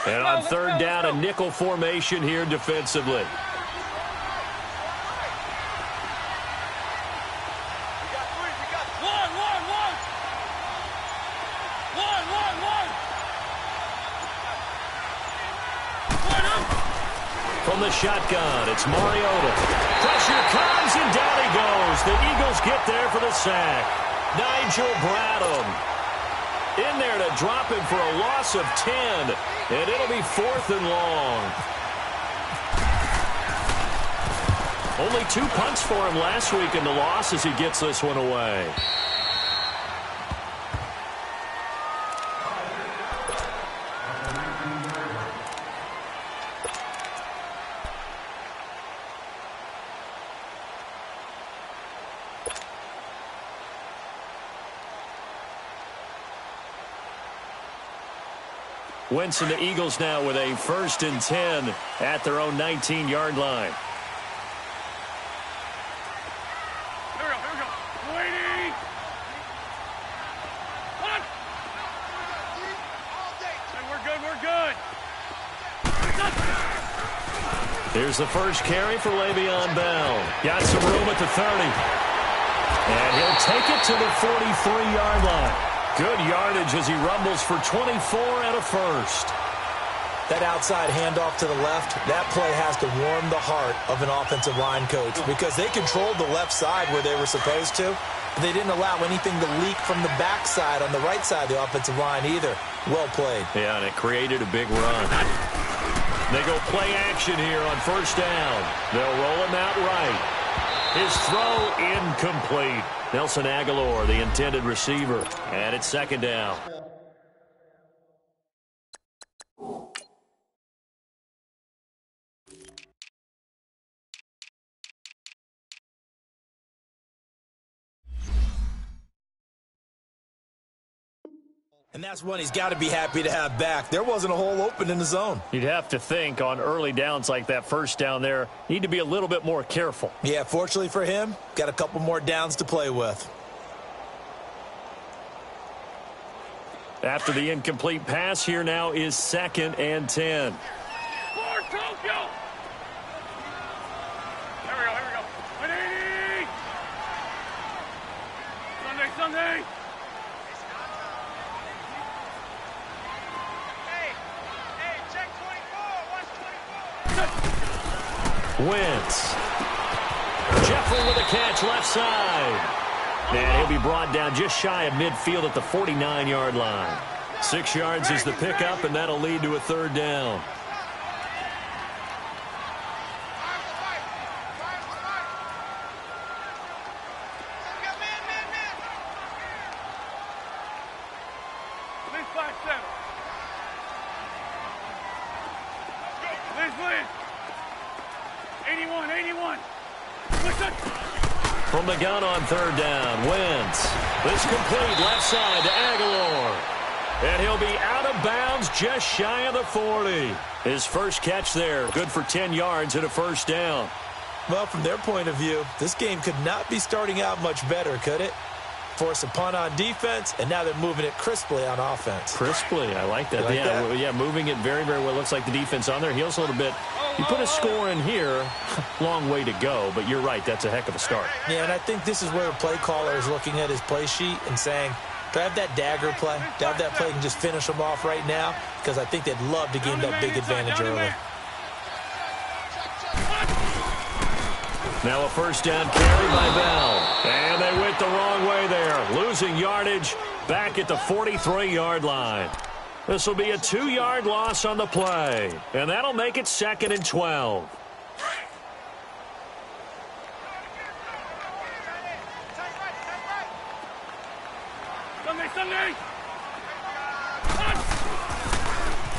And on third down, a nickel formation here defensively. From the shotgun, it's Mariota. Pressure comes, and down he goes. The Eagles get there for the sack. Nigel Bradham in there to drop him for a loss of 10. And it'll be 4th and long. Only 2 punts for him last week in the loss as he gets this one away. Wentz and the Eagles now with a 1st and 10 at their own 19-yard line. Here we go. Waiting. What? Hey, we're good. Here's the first carry for Le'Veon Bell. Got some room at the 30. And he'll take it to the 43-yard line. Good yardage as he rumbles for 24 and a first. That outside handoff to the left, that play has to warm the heart of an offensive line coach because they controlled the left side where they were supposed to, but they didn't allow anything to leak from the backside on the right side of the offensive line either. Well played. Yeah, and it created a big run. They go play action here on first down. They'll roll him out right. His throw incomplete. Nelson Aguilar, the intended receiver. And it's 2nd down. And that's one he's got to be happy to have back. There wasn't a hole open in the zone. You'd have to think on early downs like that first down there, need to be a little bit more careful. Yeah, fortunately for him, got a couple more downs to play with. After the incomplete pass, here now is 2nd and 10. For Tokyo. Here we go. 180. Sunday. Hey, check 24. Watch 24. Wentz. Jeffrey with a catch left side. And he'll be brought down just shy of midfield at the 49-yard line. 6 yards is the pickup, and that'll lead to a 3rd down. From the gun on 3rd down, Wentz. This complete left side to Aguilar. And he'll be out of bounds just shy of the 40. His first catch there, good for 10 yards and a 1st down. Well, from their point of view, this game could not be starting out much better, could it? Force a punt on defense, and now they're moving it crisply on offense. Crisply, I like that. Like yeah, that? Yeah, moving it very, very well. Looks like the defense on their heels a little bit. You put a score in here, long way to go, but you're right, that's a heck of a start. Yeah, and I think this is where the play caller is looking at his play sheet and saying, do I have that dagger play? Do I have that play and just finish them off right now? Because I think they'd love to gain that big advantage early. Now a 1st down carry by Bell. And they went the wrong way there. Losing yardage back at the 43-yard line. This will be a 2-yard loss on the play. And that'll make it 2nd and 12. Sunday.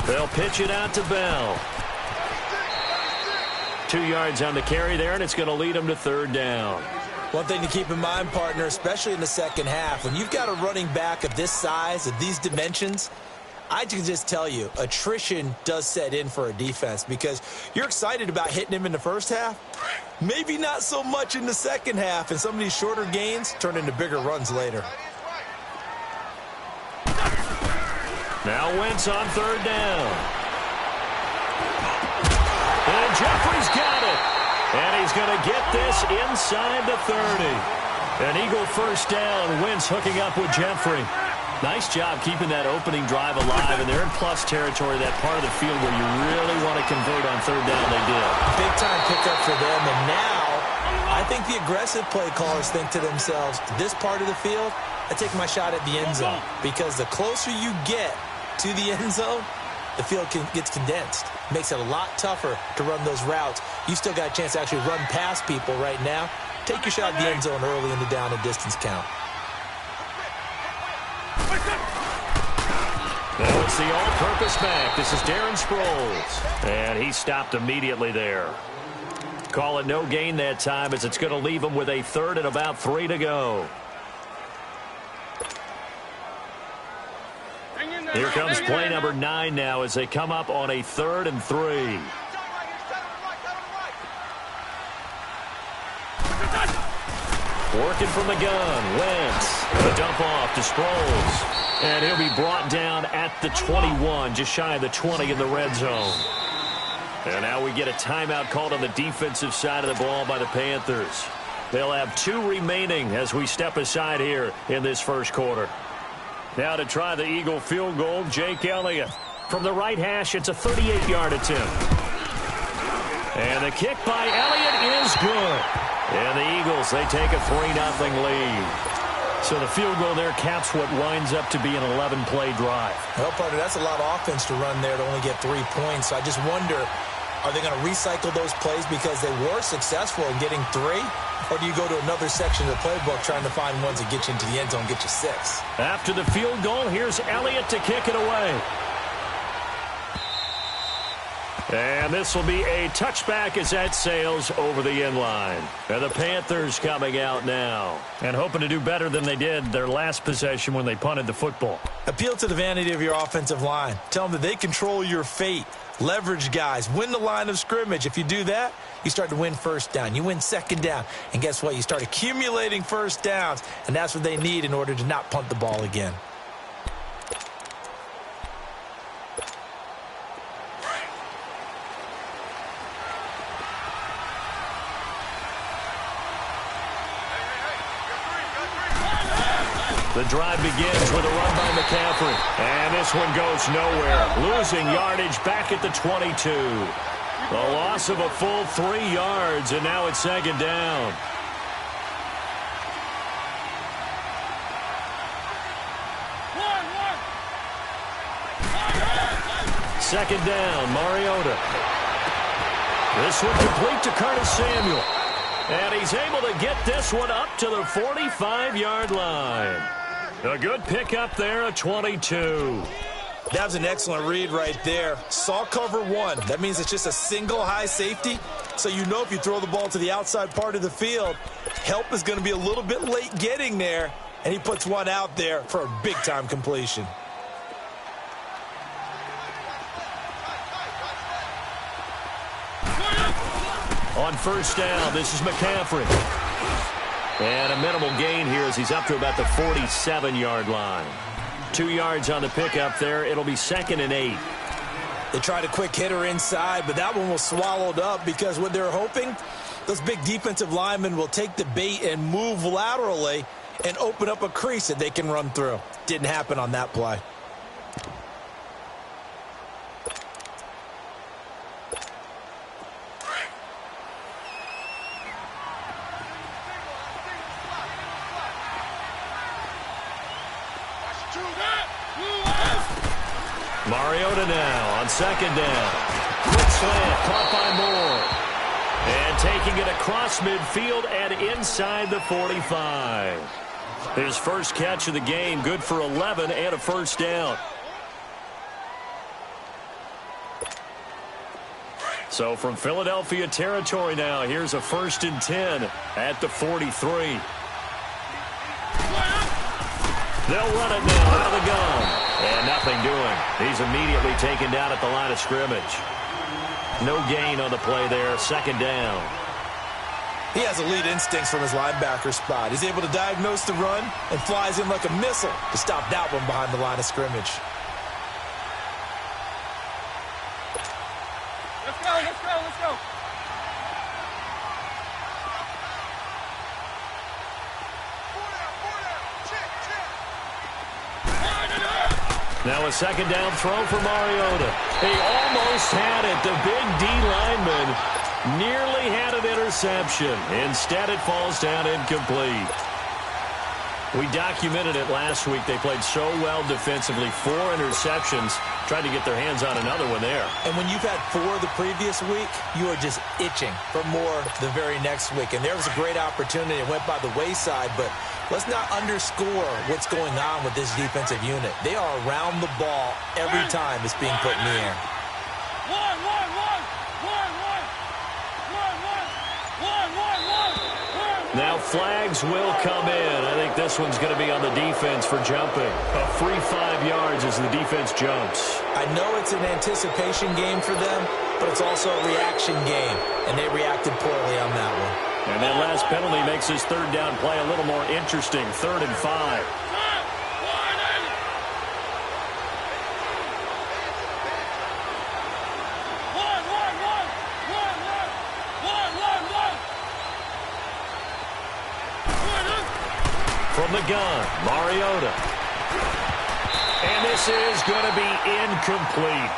They'll pitch it out to Bell. 2 yards on the carry there, and it's going to lead them to 3rd down. One thing to keep in mind, partner, especially in the second half, when you've got a running back of this size, of these dimensions, I can just tell you, attrition does set in for a defense because you're excited about hitting him in the first half. Maybe not so much in the second half, and some of these shorter gains turn into bigger runs later. Now Wentz on 3rd down. And Jeffrey's got it. And he's going to get this inside the 30. An Eagle first down. Wentz hooking up with Jeffrey. Nice job keeping that opening drive alive, and they're in plus territory, that part of the field where you really want to convert on third down. They did. Big-time pickup for them, and now I think the aggressive play callers think to themselves, this part of the field, I take my shot at the end zone, because the closer you get to the end zone, the field gets condensed. Makes it a lot tougher to run those routes. You still got a chance to actually run past people right now. Take your shot at the end zone early in the down and distance count. Now it's the all-purpose back. This is Darren Sproles. And he stopped immediately there. Call it no gain that time, as it's going to leave him with a third and about 3 to go. Here comes play number 9 now as they come up on a 3rd and 3. Working from the gun. Wentz. The dump off to Sproles. And he'll be brought down at the 21, just shy of the 20 in the red zone. And now we get a timeout called on the defensive side of the ball by the Panthers. They'll have 2 remaining as we step aside here in this first quarter. Now to try the Eagle field goal, Jake Elliott. From the right hash, it's a 38-yard attempt. And the kick by Elliott is good. And the Eagles, they take a 3-0 lead. So the field goal there caps what winds up to be an 11-play drive. Well, partner, that's a lot of offense to run there to only get 3 points. So I just wonder, are they going to recycle those plays because they were successful in getting 3? Or do you go to another section of the playbook trying to find ones that get you into the end zone, get you 6? After the field goal, here's Elliott to kick it away. And this will be a touchback as that sails over the end line. And the Panthers coming out now and hoping to do better than they did their last possession when they punted the football. Appeal to the vanity of your offensive line. Tell them that they control your fate. Leverage guys. Win the line of scrimmage. If you do that, you start to win first down. You win second down. And guess what? You start accumulating first downs. And that's what they need in order to not punt the ball again. The drive begins with a run by McCaffrey. And this one goes nowhere. Losing yardage back at the 22. A loss of a full 3 yards, and now it's second down. Second down, Mariota. This one complete to Curtis Samuel. And he's able to get this one up to the 45-yard line. A good pickup there at 22. That was an excellent read right there. Saw cover 1. That means it's just a single high safety. So you know if you throw the ball to the outside part of the field, help is going to be a little bit late getting there. And he puts one out there for a big-time completion. On first down, this is McCaffrey. And a minimal gain here as he's up to about the 47-yard line. 2 yards on the pickup there. It'll be 2nd and 8. They tried a quick hitter inside, but that one was swallowed up because what they're hoping, those big defensive linemen will take the bait and move laterally and open up a crease that they can run through. Didn't happen on that play. Mariota now on second down. Quick slant, caught by Moore. And taking it across midfield and inside the 45. His first catch of the game, good for 11 and a first down. So from Philadelphia territory now, here's a 1st and 10 at the 43. They'll run it now out of the gun. And nothing doing. He's immediately taken down at the line of scrimmage. No gain on the play there. Second down. He has elite instincts from his linebacker spot. He's able to diagnose the run and flies in like a missile to stop that one behind the line of scrimmage. Let's go, let's go, let's go. Now a second down throw for Mariota. He almost had it. The big D lineman nearly had an interception. Instead, it falls down incomplete. We documented it last week. They played so well defensively. 4 interceptions. Tried to get their hands on another one there. And when you've had 4 the previous week, you are just itching for more the very next week. And there was a great opportunity. It went by the wayside, but let's not underscore what's going on with this defensive unit. They are around the ball every time it's being put in the air. Now flags will come in. I think this one's going to be on the defense for jumping. A free 5 yards as the defense jumps. I know it's an anticipation game for them, but it's also a reaction game, and they reacted poorly on that one. And that last penalty makes this third down play a little more interesting. 3rd and 5. From the gun, Mariota. And this is going to be incomplete.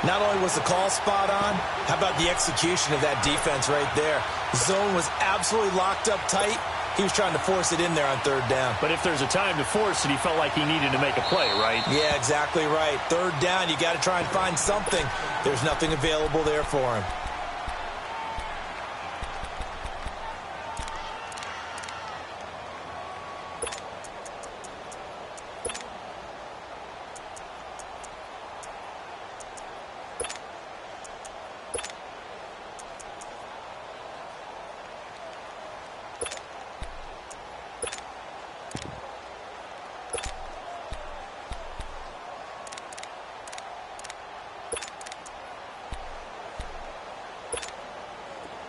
Not only was the call spot on, how about the execution of that defense right there? The zone was absolutely locked up tight. He was trying to force it in there on 3rd down. But if there's a time to force it, he felt like he needed to make a play, right? Yeah, exactly right. 3rd down, you got to try and find something. There's nothing available there for him.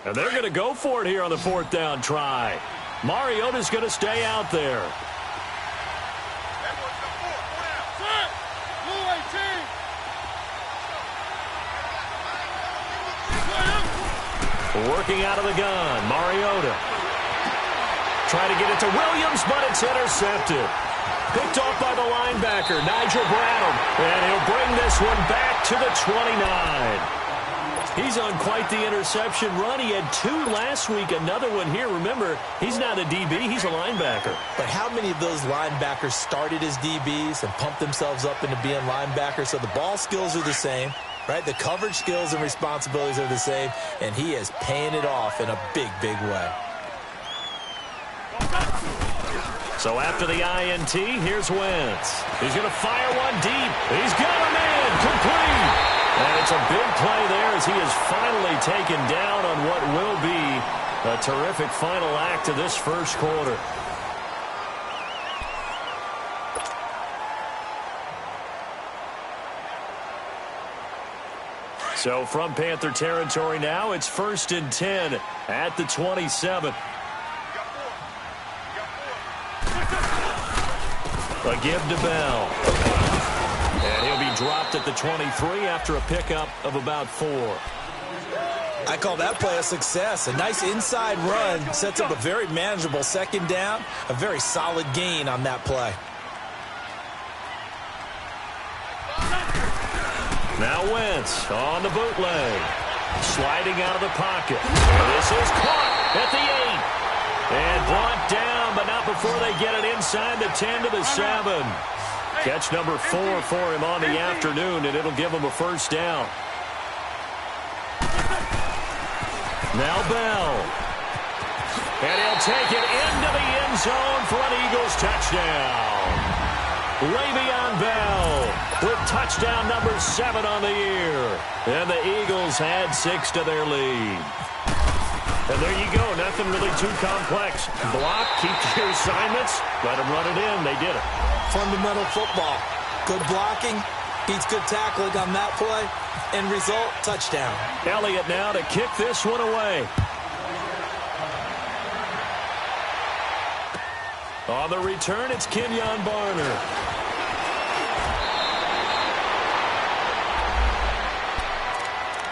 And they're going to go for it here on the 4th down try. Mariota's going to stay out there. Working out of the gun, Mariota. Trying to get it to Williams, but it's intercepted. Picked off by the linebacker, Nigel Bradham. And he'll bring this one back to the 29. He's on quite the interception run. He had 2 last week, another one here. Remember, he's not a DB, he's a linebacker. But how many of those linebackers started as DBs and pumped themselves up into being linebackers? So the ball skills are the same, right? The coverage skills and responsibilities are the same, and he is paying it off in a big, big way. So after the INT, here's Wentz. He's going to fire one deep. He's got him in, complete. And it's a big play there as he is finally taken down on what will be a terrific final act of this first quarter. So from Panther territory now, it's 1st and 10 at the 27. A give to Bell. And he'll be dropped at the 23 after a pickup of about 4. I call that play a success. A nice inside run sets up a very manageable 2nd down. A very solid gain on that play. Now Wentz on the bootleg. Sliding out of the pocket. This is caught at the 8. And brought down, but not before they get it inside the 10 to the 7. Catch number 4 for him on the afternoon, and it'll give him a 1st down. Now Bell. And he'll take it into the end zone for an Eagles touchdown. Le'Veon Bell with touchdown number 7 on the year. And the Eagles add 6 to their lead. And there you go. Nothing really too complex. Block, keep your assignments, let them run it in. They did it. Fundamental football. Good blocking, beats good tackling on that play. End result, touchdown. Elliott now to kick this one away. On the return, it's Kenyon Barner.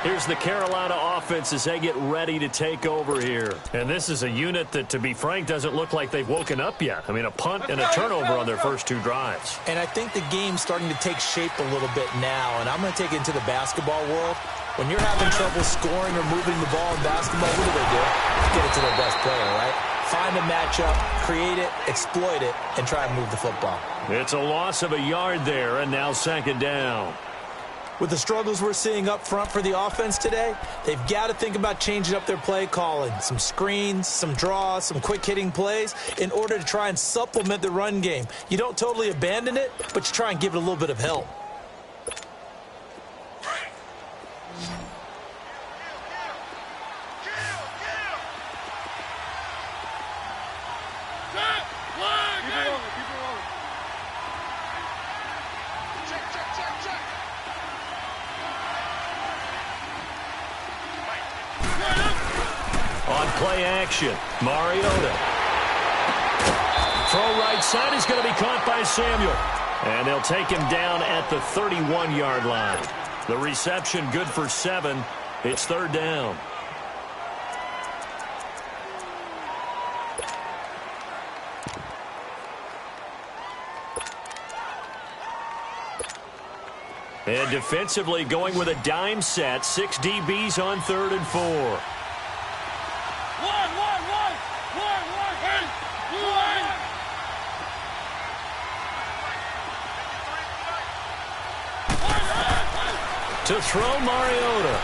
Here's the Carolina offense as they get ready to take over here. And this is a unit that, to be frank, doesn't look like they've woken up yet. I mean, a punt and a turnover on their first 2 drives. And I think the game's starting to take shape a little bit now, and I'm going to take it into the basketball world. When you're having trouble scoring or moving the ball in basketball, what do? Get it to their best player, right? Find a matchup, create it, exploit it, and try and move the football. It's a loss of a yard there, and now 2nd down. With the struggles we're seeing up front for the offense today, they've got to think about changing up their play calling. Some screens, some draws, some quick-hitting plays in order to try and supplement the run game. You don't totally abandon it, but you try and give it a little bit of help. On play action, Mariota. Throw right side is going to be caught by Samuel. And they'll take him down at the 31-yard line. The reception good for 7. It's 3rd down. And defensively going with a dime set. 6 DBs on 3rd and 4. To throw, Mariota.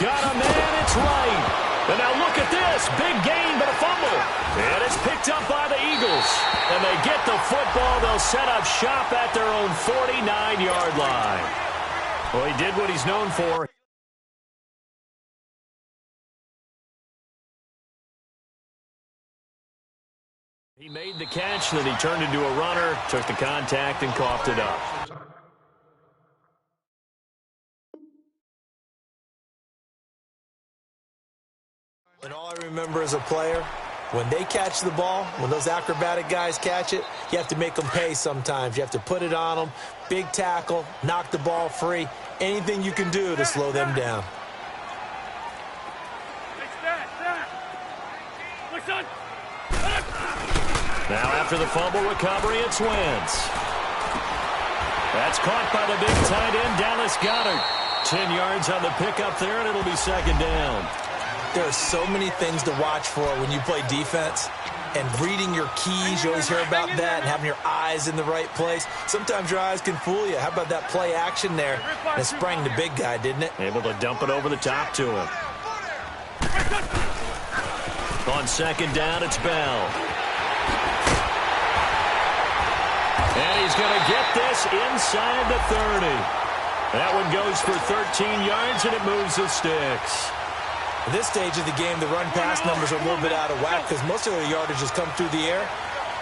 Got a man, it's right. And now look at this. Big gain, but a fumble. And it's picked up by the Eagles. And they get the football. They'll set up shop at their own 49-yard line. Well, he did what he's known for. He made the catch, then he turned into a runner, took the contact, and coughed it up. And all I remember as a player, when they catch the ball, when those acrobatic guys catch it, you have to make them pay sometimes. You have to put it on them, big tackle, knock the ball free, anything you can do to slow them down. Now after the fumble recovery, it's Wentz. That's caught by the big tight end, Dallas Goedert. 10 yards on the pickup there, and it'll be 2nd down. There are so many things to watch for when you play defense. And reading your keys, you always hear about that, and having your eyes in the right place. Sometimes your eyes can fool you. How about that play action there? And it sprang the big guy, didn't it? Able to dump it over the top to him. On 2nd down, it's Bell. And he's going to get this inside the 30. That one goes for 13 yards, and it moves the sticks. At this stage of the game, the run-pass numbers are a little bit out of whack because most of their yardage has come through the air.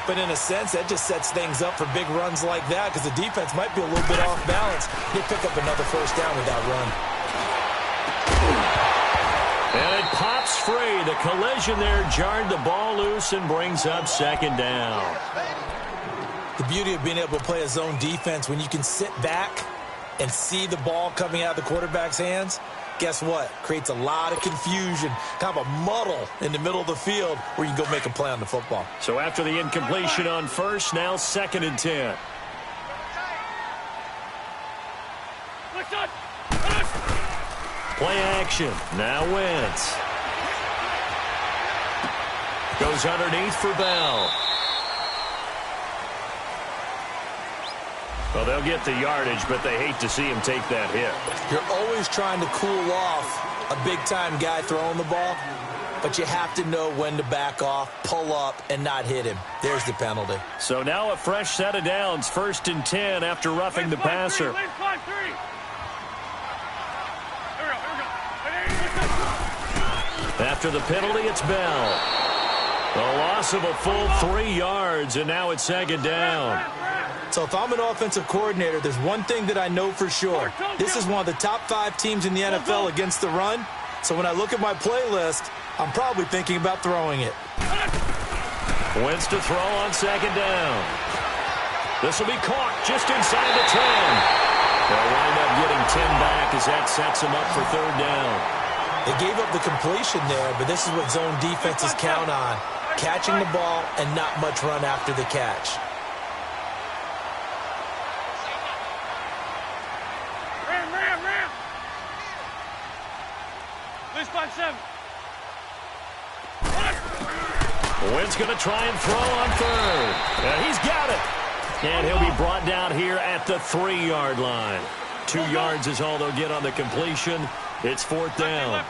But in a sense, that just sets things up for big runs like that because the defense might be a little bit off balance. They pick up another 1st down with that run. And it pops free. The collision there jarred the ball loose and brings up 2nd down. The beauty of being able to play a zone defense when you can sit back and see the ball coming out of the quarterback's hands, guess what? Creates a lot of confusion, kind of a muddle in the middle of the field where you can go make a play on the football. So after the incompletion on 1st, now 2nd and 10. Play action. Now Wentz. Goes underneath for Bell. Well, they'll get the yardage, but they hate to see him take that hit. You're always trying to cool off a big-time guy throwing the ball, but you have to know when to back off, pull up, and not hit him. There's the penalty. So now a fresh set of downs, 1st and 10 after roughing the passer. After the penalty, it's Bell. A loss of a full 3 yards, and now it's 2nd down. So if I'm an offensive coordinator, there's one thing that I know for sure. This is one of the top 5 teams in the NFL against the run. So when I look at my playlist, I'm probably thinking about throwing it. Wentz to throw on 2nd down. This will be caught just inside the 10. They'll wind up getting 10 back as that sets him up for third down. They gave up the completion there, but this is what zone defenses count on. Catching the ball and not much run after the catch. Ram. Please 5-7. Wynn's going to try and throw on third. He's got it. And he'll be brought down here at the 3-yard line. 2 yards is all they'll get on the completion. It's fourth down.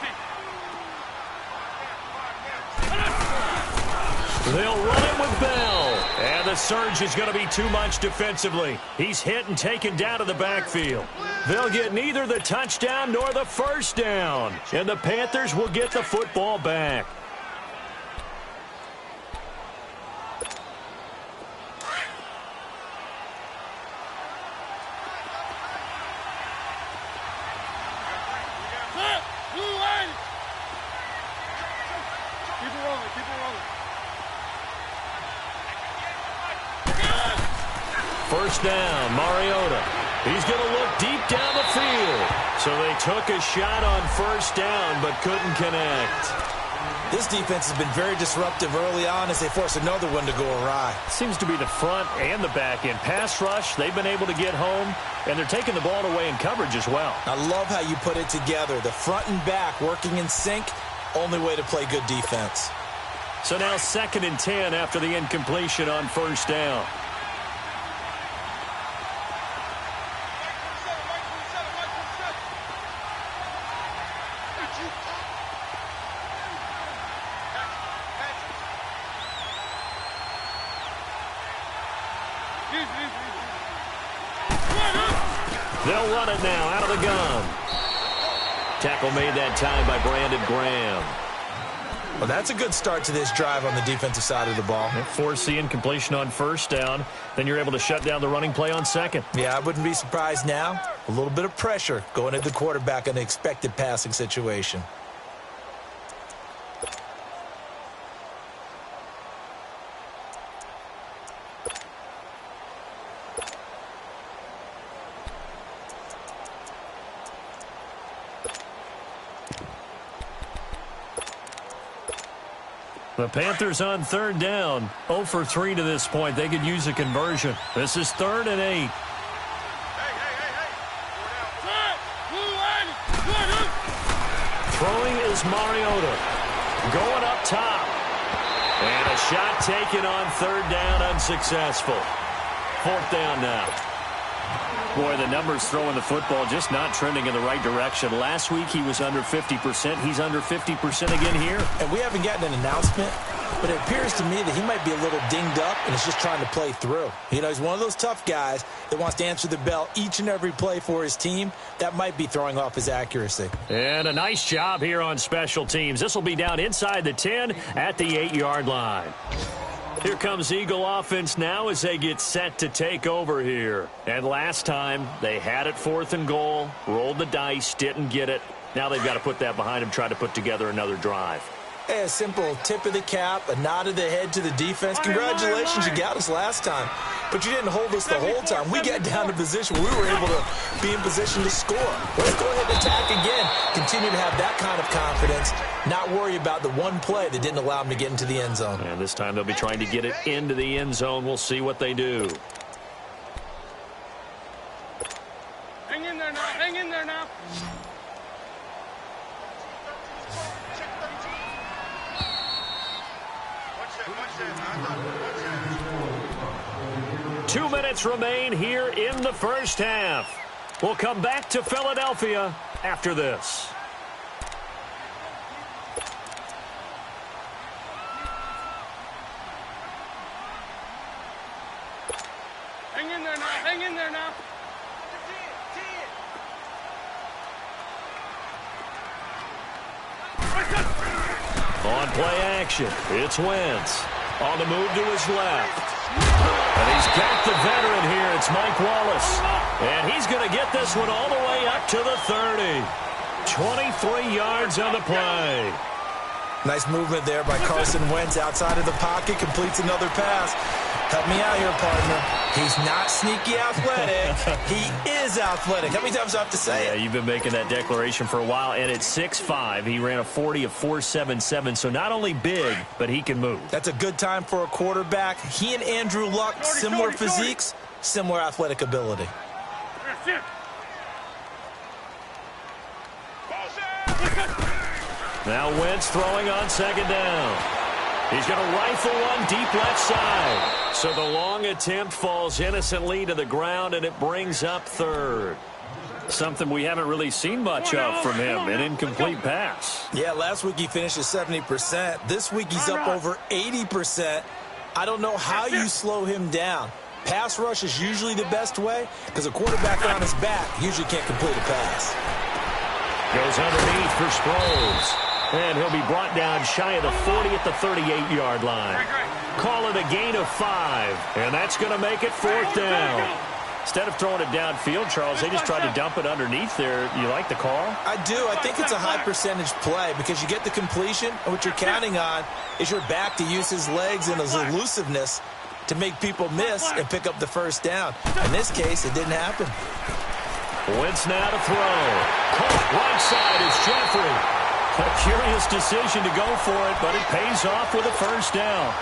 They'll run it with Bell. And the surge is going to be too much defensively. He's hit and taken down to the backfield. They'll get neither the touchdown nor the first down. And the Panthers will get the football back. First down, Mariota. He's going to look deep down the field. So they took a shot on first down but couldn't connect. This defense has been very disruptive early on as they force another one to go awry. Seems to be the front and the back end. Pass rush, they've been able to get home, and they're taking the ball away in coverage as well. I love how you put it together. The front and back working in sync, only way to play good defense. So now 2nd and 10 after the incompletion on first down. They'll run it now out of the gun. Tackle made that time by Brandon Graham. Well, that's a good start to this drive on the defensive side of the ball. Force the incompletion on first down. Then you're able to shut down the running play on second. Yeah, I wouldn't be surprised now. A little bit of pressure going at the quarterback in an expected passing situation. The Panthers on third down. 0 for 3 to this point. They could use a conversion. This is 3rd and 8. Throwing is Mariota. Going up top. And a shot taken on third down, unsuccessful. 4th down now. Boy, the numbers throwing the football just not trending in the right direction. Last week he was under 50%. He's under 50% again here. And we haven't gotten an announcement, but it appears to me that he might be a little dinged up and is just trying to play through. You know, he's one of those tough guys that wants to answer the bell each and every play for his team. That might be throwing off his accuracy. And a nice job here on special teams. This will be down inside the 10 at the 8-yard line. Here comes Eagle offense now as they get set to take over here. And last time, they had it 4th and goal, rolled the dice, didn't get it. Now they've got to put that behind them, try to put together another drive. Hey, a simple tip of the cap, a nod of the head to the defense. Congratulations, you got us last time. But you didn't hold us the whole time. We got down to position where we were able to be in position to score. Let's go ahead and attack again. Continue to have that kind of confidence. Not worry about the one play that didn't allow them to get into the end zone. And this time they'll be trying to get it into the end zone. We'll see what they do. Hang in there now. Hang in there now. Two minutes remain here in the first half. We'll come back to Philadelphia after this. Hang in there now. Hang in there now. On play action, it's Wentz. On the move to his left. And he's got the veteran here. It's Mike Wallace. And he's going to get this one all the way up to the 30. 23 yards on the play. Nice movement there by Carson Wentz outside of the pocket. Completes another pass. Help me out here, partner. He's not sneaky athletic. He is athletic. How many times do I have to say it? Yeah, you've been making that declaration for a while. And at 6'5", he ran a 40 of 4.77. So not only big, but he can move. That's a good time for a quarterback. He and Andrew Luck, similar physiques, similar athletic ability. Now Wentz throwing on second down. He's going to rifle one deep left side. So the long attempt falls innocently to the ground, and it brings up third. Something we haven't really seen much of from him, an incomplete pass. Yeah, last week he finished at 70%. This week he's up over 80%. I don't know how you slow him down. Pass rush is usually the best way because a quarterback on his back usually can't complete a pass. Goes underneath for Sproles. And he'll be brought down shy of the 40 at the 38-yard line. Call it a gain of 5. And that's going to make it fourth down. Instead of throwing it downfield, Charles, they just tried to dump it underneath there. You like the call? I do. I think it's a high percentage play because you get the completion, and what you're counting on is your back to use his legs and his elusiveness to make people miss and pick up the first down. In this case, it didn't happen. Wentz now to throw. Caught right side is Jeffrey. A curious decision to go for it, but it pays off with a first down.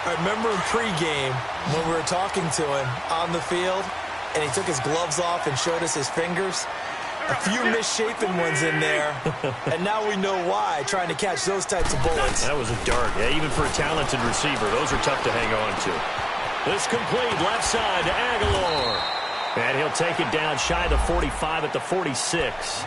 I remember in pregame when we were talking to him on the field, and he took his gloves off and showed us his fingers. A few misshapen ones in there, and now we know why, trying to catch those types of bullets. That was a dart. Yeah, even for a talented receiver, those are tough to hang on to. This complete left side to Aguilar. And he'll take it down shy of the 45 at the 46.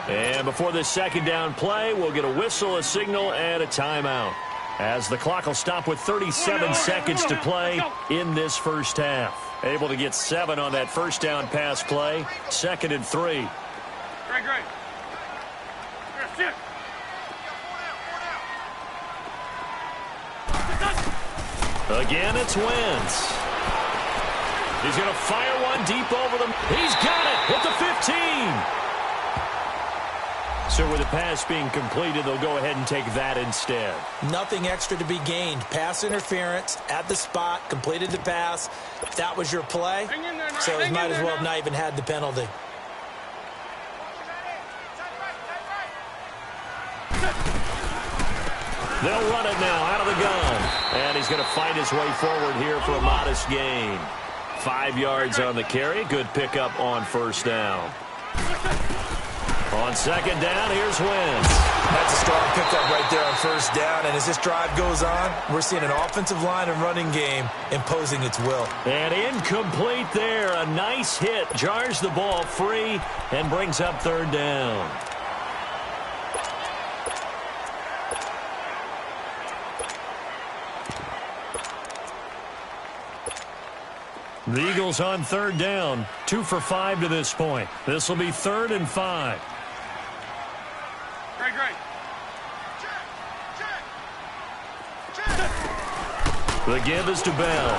And before this second down play, we'll get a whistle, a signal, and a timeout, as the clock will stop with 37 seconds to play in this first half. Able to get 7 on that first down pass play. 2nd and 3. Great. Again, it's Wentz. He's going to fire one deep over them. He's got it at the 15. So with the pass being completed, they'll go ahead and take that instead. Nothing extra to be gained. Pass interference at the spot, completed the pass. That was your play, so it might as well have not even had the penalty. They'll run it now out of the gun. And he's going to fight his way forward here for a modest gain. 5 yards on the carry. Good pickup on first down. On second down, here's Wentz. That's a strong pickup right there on first down. And as this drive goes on, we're seeing an offensive line and running game imposing its will. And incomplete there. A nice hit. Jars the ball free and brings up third down. The Eagles on third down. 2 for 5 to this point. This will be 3rd and 5. Great. The give is to Bell.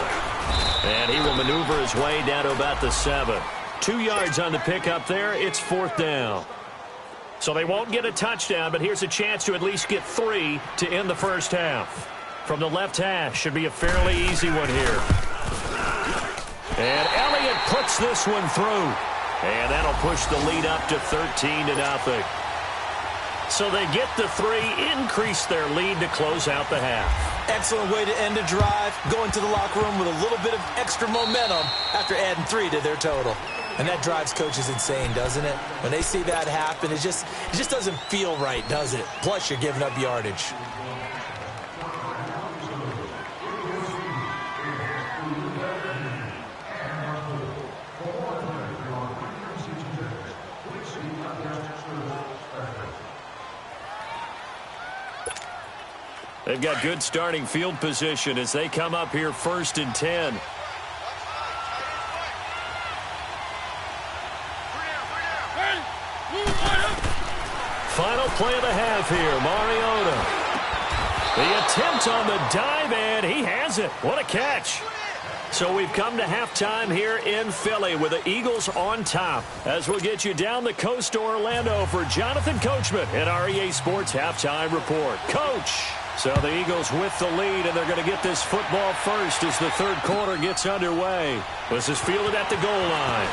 And he will maneuver his way down to about the 7. 2 yards on the pickup there. It's 4th down. So they won't get a touchdown, but here's a chance to at least get 3 to end the first half. From the left hash, should be a fairly easy one here. And Elliott puts this one through. And that'll push the lead up to 13-0. So they get the 3, increase their lead to close out the half. Excellent way to end a drive. Go into the locker room with a little bit of extra momentum after adding 3 to their total. And that drives coaches insane, doesn't it? When they see that happen, it just doesn't feel right, does it? Plus, you're giving up yardage. They've got good starting field position as they come up here 1st and 10. Final play of the half here, Mariota. The attempt on the dive, and he has it. What a catch. So we've come to halftime here in Philly with the Eagles on top, as we'll get you down the coast to Orlando for Jonathan Coachman at our EA Sports Halftime Report. Coach. So the Eagles with the lead, and they're going to get this football first as the third quarter gets underway. This is fielded at the goal line.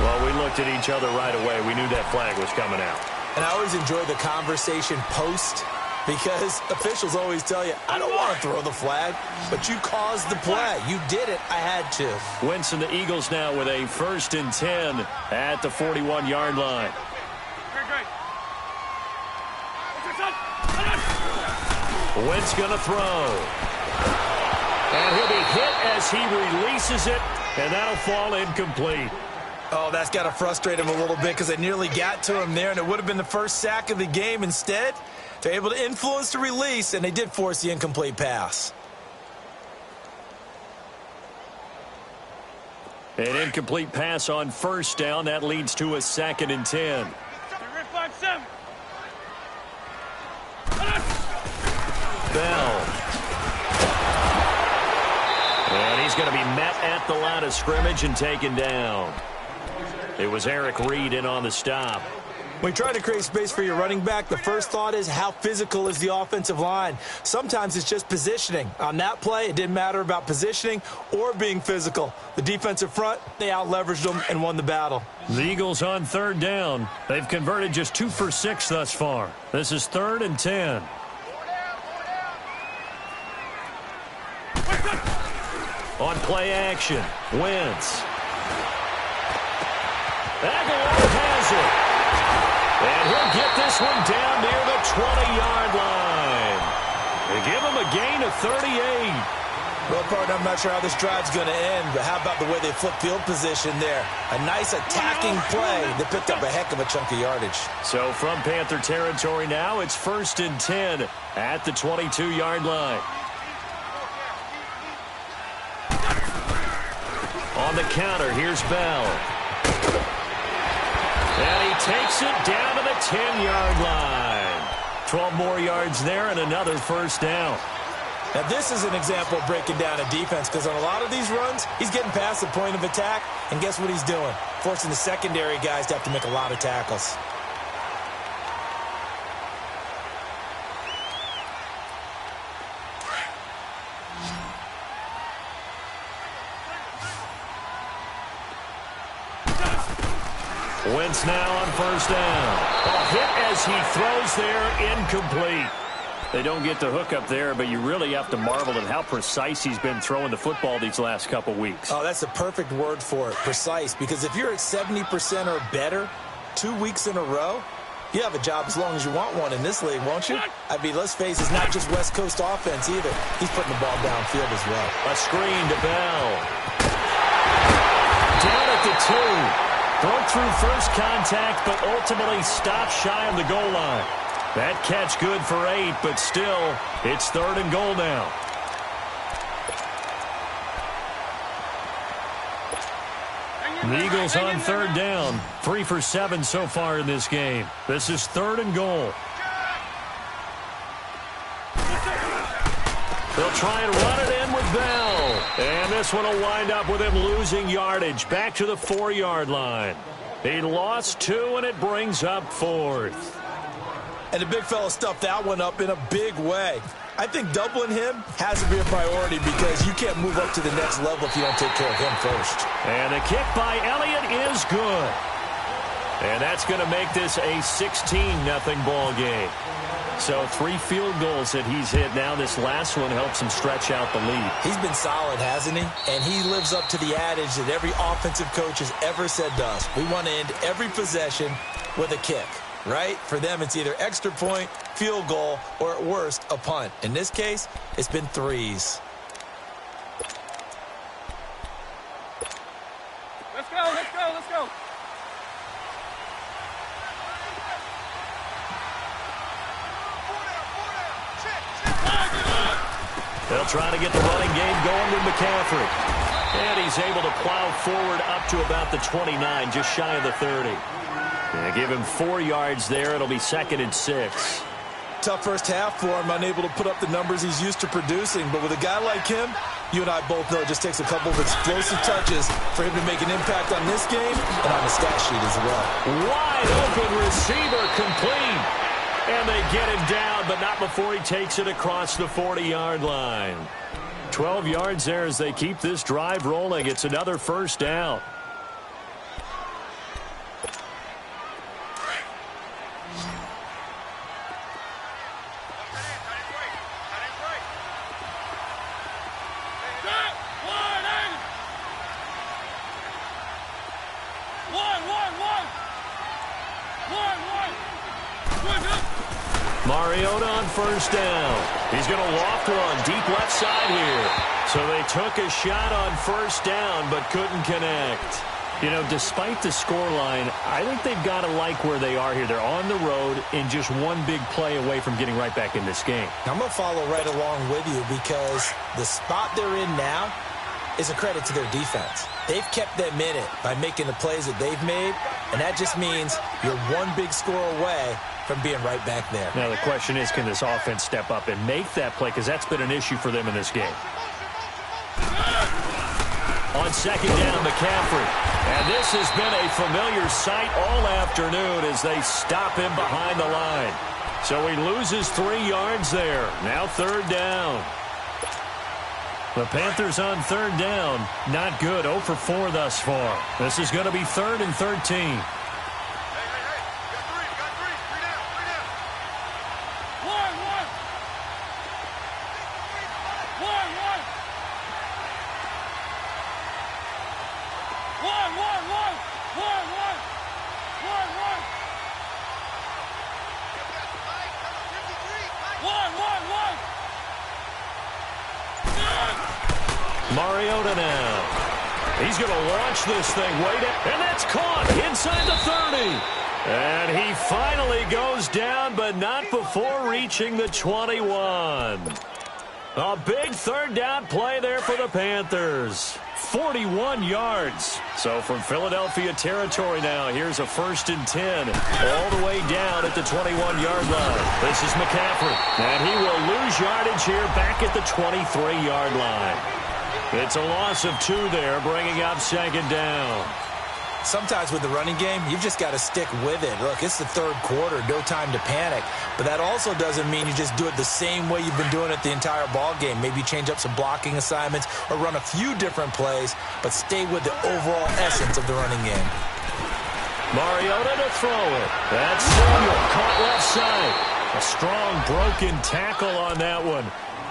Well, we looked at each other right away. We knew that flag was coming out. And I always enjoy the conversation post, because officials always tell you, I don't want to throw the flag, but you caused the play. You did it. I had to. Wentz and the Eagles now with a 1st and 10 at the 41-yard line. Wentz going to throw. And he'll be hit as he releases it, and that'll fall incomplete. Oh, that's got to frustrate him a little bit because they nearly got to him there, and it would have been the first sack of the game. Instead, they're able to influence the release, and they did force the incomplete pass. An incomplete pass on 1st down. That leads to a 2nd and 10. Bell. And he's going to be met at the line of scrimmage and taken down. It was Eric Reed in on the stop. When you try to create space for your running back, the first thought is how physical is the offensive line. Sometimes it's just positioning. On that play, it didn't matter about positioning or being physical. The defensive front, they out-leveraged them and won the battle. The Eagles on 3rd down. They've converted just 2 for 6 thus far. This is 3rd and 10. On play action, Wentz. Aguilar has it. And he'll get this one down near the 20-yard line. They give him a gain of 38. Well, partner, I'm not sure how this drive's going to end, but how about the way they flip field position there? A nice attacking play that picked up a heck of a chunk of yardage. So from Panther territory now, it's 1st and 10 at the 22-yard line. On the counter, here's Bell. And he takes it down to the 10-yard line. 12 more yards there and another 1st down. Now, this is an example of breaking down a defense, because on a lot of these runs, he's getting past the point of attack, and guess what he's doing? Forcing the secondary guys to have to make a lot of tackles. Wentz now on 1st down. A hit as he throws there, incomplete. They don't get the hook up there, but you really have to marvel at how precise he's been throwing the football these last couple weeks. Oh, that's a perfect word for it, precise, because if you're at 70% or better 2 weeks in a row, you have a job as long as you want one in this league, won't you? I mean, let's face it, it's not just West Coast offense either. He's putting the ball downfield as well. A screen to Bell. Down at the 2. Broke through first contact, but ultimately stopped shy of the goal line. That catch good for 8, but still, it's 3rd and goal now. The Eagles on 3rd down. 3 for 7 so far in this game. This is 3rd and goal. They'll try and run it in with Bell. And this one will wind up with him losing yardage back to the 4-yard line. He lost 2, and it brings up 4th. And the big fella stuffed that one up in a big way. I think doubling him has to be a priority, because you can't move up to the next level if you don't take care of him first. And the kick by Elliott is good. And that's going to make this a 16-0 ball game. So 3 field goals that he's hit now. This last one helps him stretch out the lead. He's been solid, hasn't he? And he lives up to the adage that every offensive coach has ever said to us. We want to end every possession with a kick, right? For them, it's either extra point, field goal, or at worst, a punt. In this case, it's been 3s. Let's go, let's go, let's go. They'll try to get the running game going with McCaffrey. And he's able to plow forward up to about the 29, just shy of the 30. And give him 4 yards there. It'll be 2nd and 6. Tough first half for him, unable to put up the numbers he's used to producing. But with a guy like him, You and I both know it just takes a couple of explosive touches for him to make an impact on this game and on the stat sheet as well. Wide open receiver complete. And they get him down, but not before he takes it across the 40-yard line. 12 yards there as they keep this drive rolling. It's another first down. Mariota on first down. He's going to loft one deep left side here. So they took a shot on first down but couldn't connect. You know, despite the scoreline, I think they've got to like where they are here. They're on the road and just one big play away from getting right back in this game. I'm going to follow right along with you because the spot they're in now is a credit to their defense. They've kept them in it by making the plays that they've made, and that just means you're one big score away from being right back there. Now the question is, can this offense step up and make that play? Because that's been an issue for them in this game. On second down, McCaffrey. And this has been a familiar sight all afternoon as they stop him behind the line. So he loses 3 yards there. Now third down. The Panthers on third down. Not good. 0 for 4 thus far. This is going to be 3rd and 13. Mariota now. He's going to launch this thing way down. And that's caught inside the 30. And he finally goes down, but not before reaching the 21. A big third down play there for the Panthers. 41 yards. So from Philadelphia territory now, here's a 1st and 10. All the way down at the 21-yard line. This is McCaffrey. And he will lose yardage here back at the 23-yard line. It's a loss of 2 there, bringing up second down. Sometimes with the running game, you've just got to stick with it. Look, it's the third quarter, no time to panic. But that also doesn't mean you just do it the same way you've been doing it the entire ball game. Maybe change up some blocking assignments or run a few different plays, but stay with the overall essence of the running game. Mariota to throw it. That's Samuel, caught left side. A strong broken tackle on that one.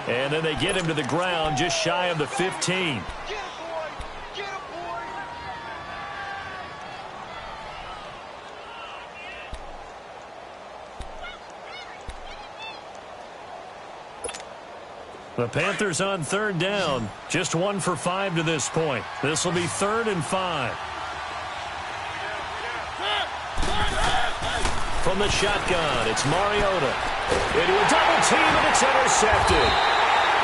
And then they get him to the ground just shy of the 15. The Panthers on third down. Just 1 for 5 to this point. This will be 3rd and 5. From the shotgun, it's Mariota. Into a double team, and it's intercepted.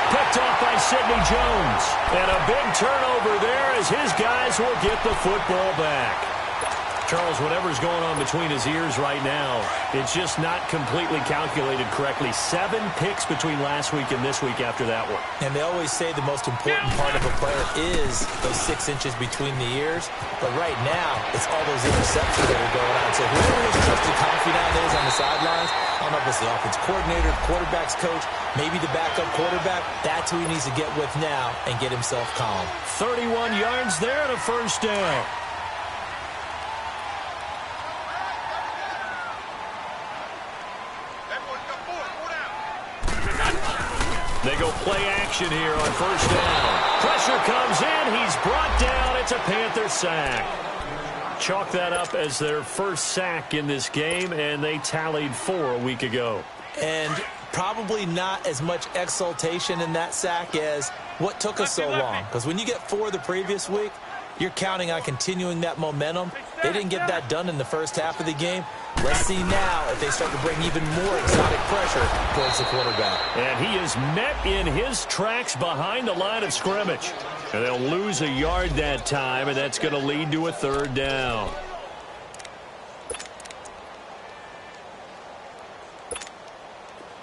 Picked off by Sidney Jones. And a big turnover there as his guys will get the football back. Charles, whatever's going on between his ears right now, it's just not completely calculated correctly. 7 picks between last week and this week after that one. And they always say the most important part of a player is those 6 inches between the ears. But right now, it's all those interceptions that are going on. So whoever his trusted confidant is on the sidelines, I don't know if it's the offense coordinator, the quarterback's coach, maybe the backup quarterback, that's who he needs to get with now and get himself calm. 31 yards there and a first down. They go play action here on first down. Pressure comes in. He's brought down. It's a Panther sack. Chalk that up as their first sack in this game, and they tallied 4 a week ago. And probably not as much exultation in that sack as what took us so long. Because when you get 4 the previous week, you're counting on continuing that momentum. They didn't get that done in the first half of the game. Let's see now if they start to bring even more exotic pressure towards the quarterback. And he is met in his tracks behind the line of scrimmage. And they'll lose a yard that time, and that's going to lead to a third down.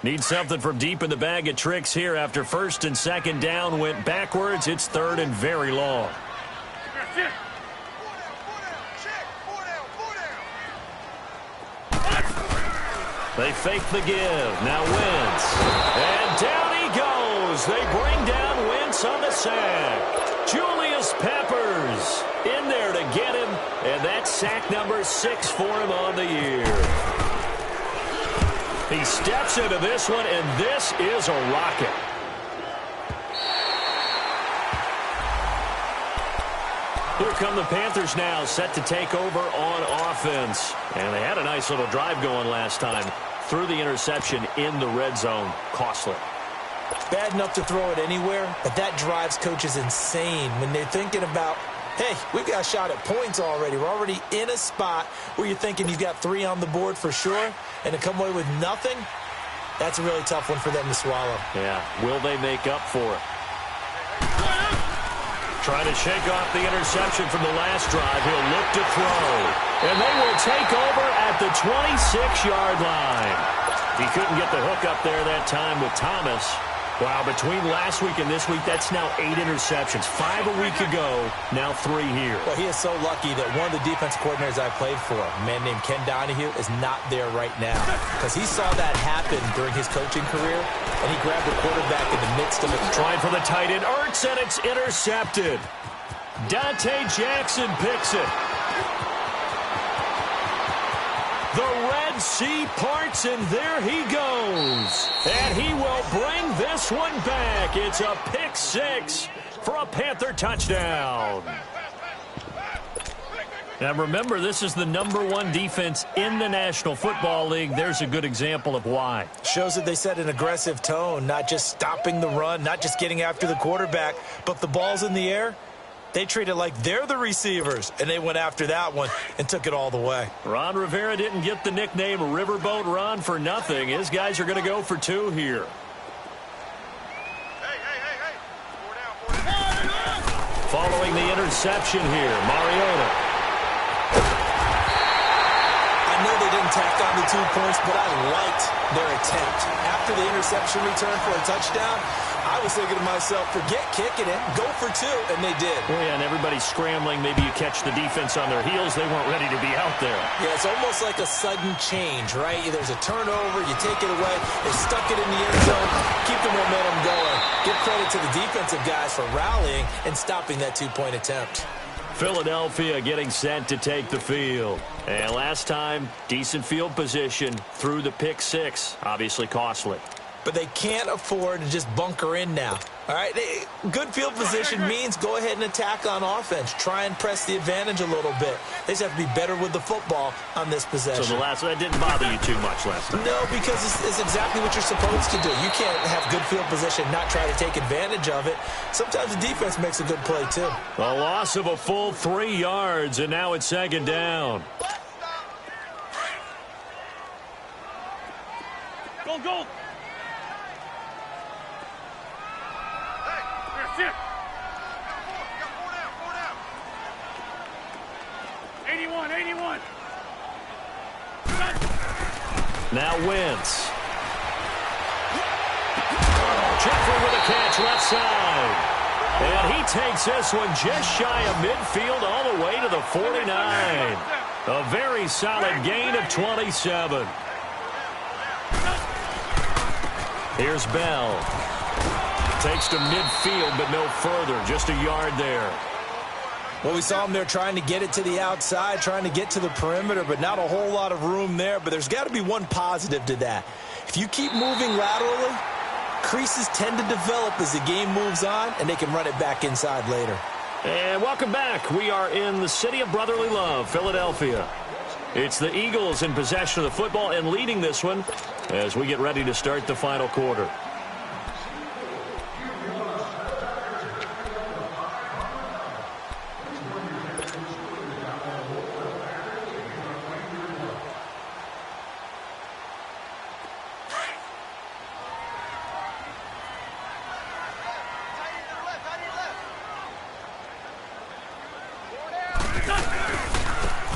Need something from deep in the bag of tricks here after first and second down went backwards. It's third and very long. They fake the give. Now Wentz. And down he goes. They bring down Wentz on the sack. Julius Peppers in there to get him. And that's sack number 6 for him on the year. He steps into this one, and this is a rocket. Here come the Panthers now, set to take over on offense. And they had a nice little drive going last time. Threw the interception in the red zone. Costly. Bad enough to throw it anywhere, but that drives coaches insane when they're thinking about, hey, we've got a shot at points already. We're already in a spot where you're thinking you've got 3 on the board for sure, and to come away with nothing, that's a really tough one for them to swallow. Yeah, will they make up for it? Trying to shake off the interception from the last drive. He'll look to throw. And they will take over at the 26-yard line. He couldn't get the hook up there that time with Thomas. Wow, between last week and this week, that's now 8 interceptions. 5 a week ago, now 3 here. Well, he is so lucky that one of the defense coordinators I played for, a man named Ken Donahue, is not there right now. Because he saw that happen during his coaching career, and he grabbed the quarterback in the midst of it. Trying for the tight end, Ertz, and it's intercepted. Dante Jackson picks it. The Red Sea parts, and there he goes. And he will bring this one back. It's a pick 6 for a Panther touchdown. Now remember, this is the #1 defense in the National Football League. There's a good example of why. Shows that they set an aggressive tone, not just stopping the run, not just getting after the quarterback, but the ball's in the air. They treat it like they're the receivers, and they went after that one and took it all the way. Ron Rivera didn't get the nickname Riverboat Ron for nothing. His guys are going to go for 2 here. Following the interception here, Mariota. I know they didn't tack on the 2 points, but I liked their attempt. After the interception return for a touchdown, I was thinking to myself, forget kicking it, go for 2, and they did. Oh, yeah, and everybody's scrambling. Maybe you catch the defense on their heels. They weren't ready to be out there. Yeah, it's almost like a sudden change, right? There's a turnover, you take it away, they stuck it in the end zone, keep the momentum going. Give credit to the defensive guys for rallying and stopping that 2-point attempt. Philadelphia getting set to take the field. And last time, decent field position through the pick 6. Obviously costly. But they can't afford to just bunker in now. All right, good field position means go ahead and attack on offense. Try and press the advantage a little bit. They just have to be better with the football on this possession. So the last one, that didn't bother you too much last time? No, because it's exactly what you're supposed to do. You can't have good field position, not try to take advantage of it. Sometimes the defense makes a good play, too. A loss of a full 3 yards, and now it's second down. Go, go. Sit. 81, 81. Now Wentz. Jeffrey with a catch left side. And he takes this one just shy of midfield all the way to the 49. A very solid gain of 27. Here's Bell. Takes to midfield, but no further. Just a yard there. Well, we saw him there trying to get it to the outside, trying to get to the perimeter, but not a whole lot of room there. But there's got to be one positive to that. If you keep moving laterally, creases tend to develop as the game moves on, and they can run it back inside later. And welcome back. We are in the city of brotherly love, Philadelphia. It's the Eagles in possession of the football and leading this one as we get ready to start the final quarter.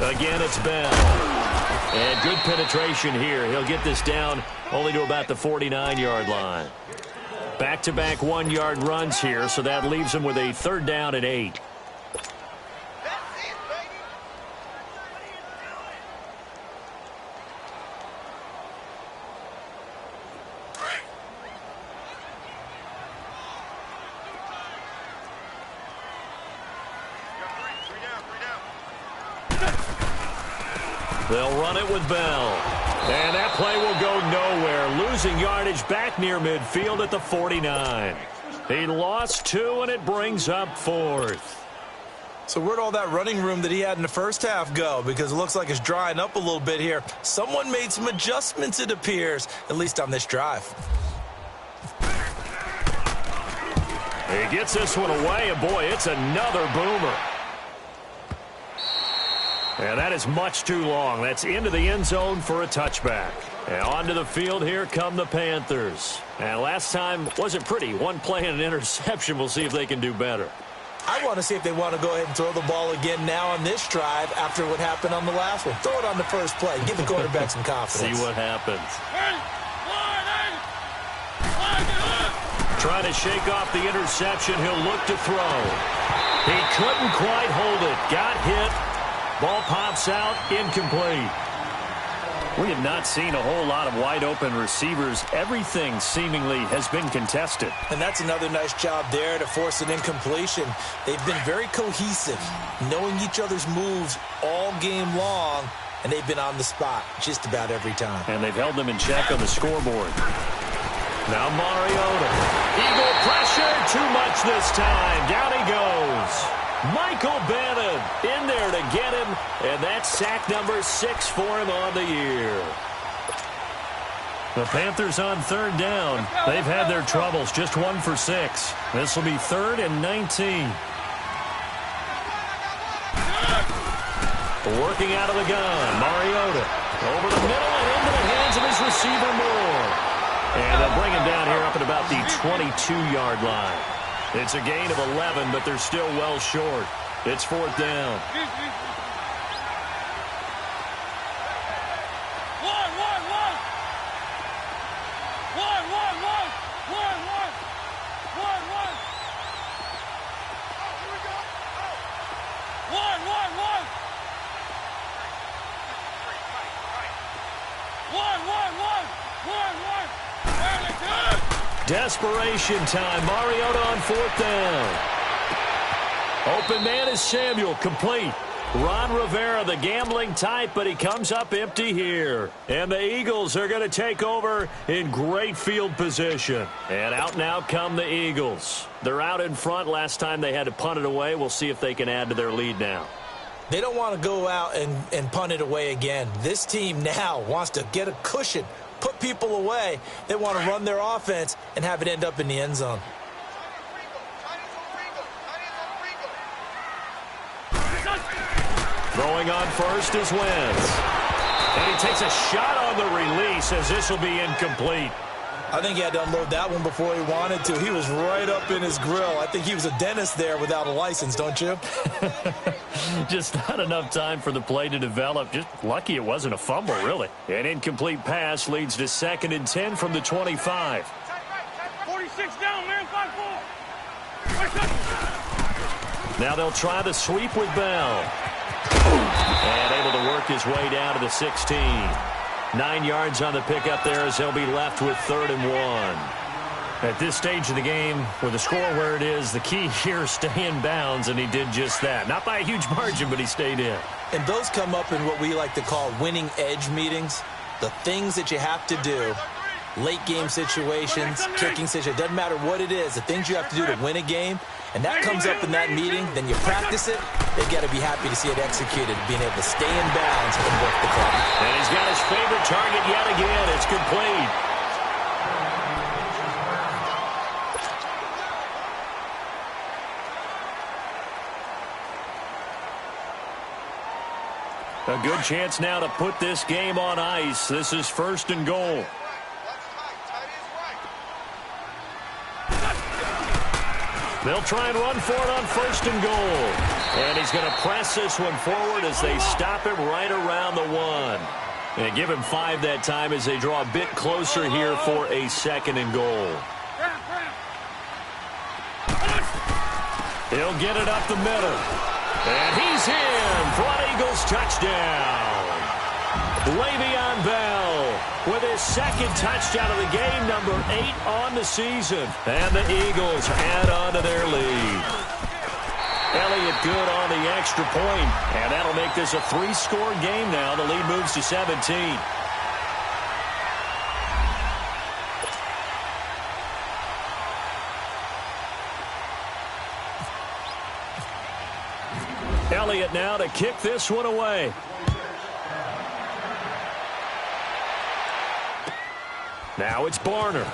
Again, it's Bell. And good penetration here. He'll get this down only to about the 49-yard line. Back-to-back 1-yard runs here, so that leaves him with a 3rd down and 8. They'll run it with Bell. And that play will go nowhere. Losing yardage back near midfield at the 49. He lost 2, and it brings up 4th. So where'd all that running room that he had in the first half go? Because it looks like it's drying up a little bit here. Someone made some adjustments, it appears, at least on this drive. He gets this one away, and boy, it's another boomer. And that is much too long. That's into the end zone for a touchback. And onto the field, here come the Panthers. And last time wasn't pretty. One play and an interception. We'll see if they can do better. I want to see if they want to go ahead and throw the ball again now on this drive after what happened on the last one. Throw it on the first play. Give the quarterback some confidence. See what happens. Trying to shake off the interception. He'll look to throw. He couldn't quite hold it. Got hit. Ball pops out, incomplete. We have not seen a whole lot of wide-open receivers. Everything seemingly has been contested. And that's another nice job there to force an incompletion. They've been very cohesive, knowing each other's moves all game long, and they've been on the spot just about every time. And they've held them in check on the scoreboard. Now Mariota. Eagle pressure, too much this time. Down he goes. Michael Bannon in there to get him, and that's sack number 6 for him on the year. The Panthers on 3rd down. They've had their troubles, just 1 for 6. This will be 3rd and 19. Working out of the gun, Mariota. Over the middle and into the hands of his receiver, Moore. And they'll bring him down here up at about the 22-yard line. It's a gain of 11, but they're still well short. It's 4th down. Desperation time. Mariota on 4th down. Open man is Samuel. Complete. Ron Rivera, the gambling type, but he comes up empty here. And the Eagles are going to take over in great field position. And out now come the Eagles. They're out in front. Last time they had to punt it away. We'll see if they can add to their lead now. They don't want to go out and punt it away again. This team now wants to get a cushion, put people away. They want to run their offense and have it end up in the end zone. Throwing on first is Wentz. And he takes a shot on the release as this will be incomplete. I think he had to unload that one before he wanted to. He was right up in his grill. I think he was a dentist there without a license, don't you? Just not enough time for the play to develop. Just lucky it wasn't a fumble, really. An incomplete pass leads to 2nd and 10 from the 25. 46 down, man, 5-4. Now they'll try the sweep with Bell. And able to work his way down to the 16. 9 yards on the pickup there as he'll be left with 3rd and 1. At this stage of the game, with the score where it is, the key here is stay in bounds, and he did just that. Not by a huge margin, but he stayed in. And those come up in what we like to call winning edge meetings. The things that you have to do, late game situations, kicking situations, doesn't matter what it is, the things you have to do to win a game, and that comes up in that meeting, then you practice it. They've got to be happy to see it executed, being able to stay in bounds and work the clock. And he's got his favorite target yet again. It's complete. A good chance now to put this game on ice. This is 1st and goal. They'll try and run for it on 1st and goal. And he's going to press this one forward as they stop him right around the 1. And give him 5 that time as they draw a bit closer here for a 2nd and goal. He'll get it up the middle. And he's in for an Eagles touchdown. Le'Veon Bell with his 2nd touchdown of the game, number 8 on the season. And the Eagles add on to their lead. Elliott good on the extra point, and that'll make this a 3-score game now. The lead moves to 17. Elliott now to kick this one away. Now it's Barner.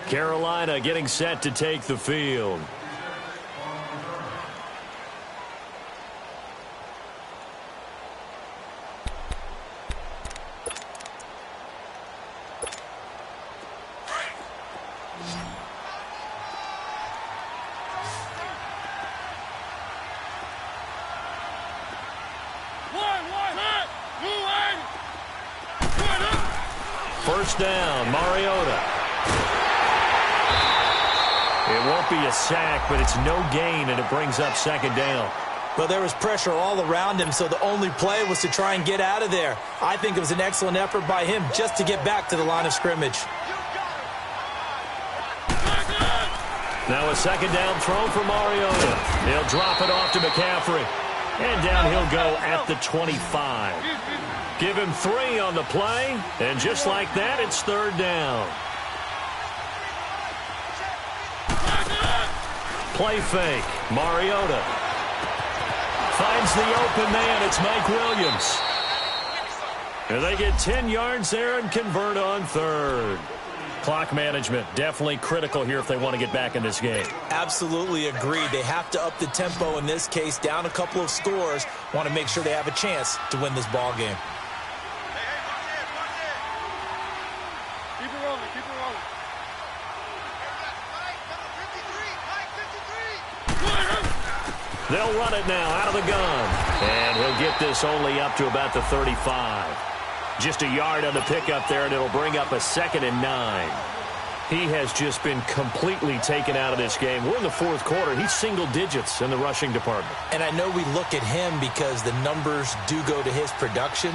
Carolina getting set to take the field. First down, Mariota. It won't be a sack, but it's no gain, and it brings up 2nd down. Well, there was pressure all around him, so the only play was to try and get out of there. I think it was an excellent effort by him just to get back to the line of scrimmage. Now a 2nd down throw for Mariota. He'll drop it off to McCaffrey. And down he'll go at the 25. Give him 3 on the play, and just like that, it's 3rd down. Play fake. Mariota finds the open man. It's Mike Williams. And they get 10 yards there and convert on 3rd. Clock management definitely critical here if they want to get back in this game. Absolutely agreed. They have to up the tempo in this case, down a couple of scores. Want to make sure they have a chance to win this ball game. Keep it rolling, keep it rolling. They'll run it now out of the gun. And he'll get this only up to about the 35. Just a yard on the pickup there, and it'll bring up a 2nd and 9. He has just been completely taken out of this game. We're in the 4th quarter. He's single digits in the rushing department. And I know we look at him because the numbers do go to his production.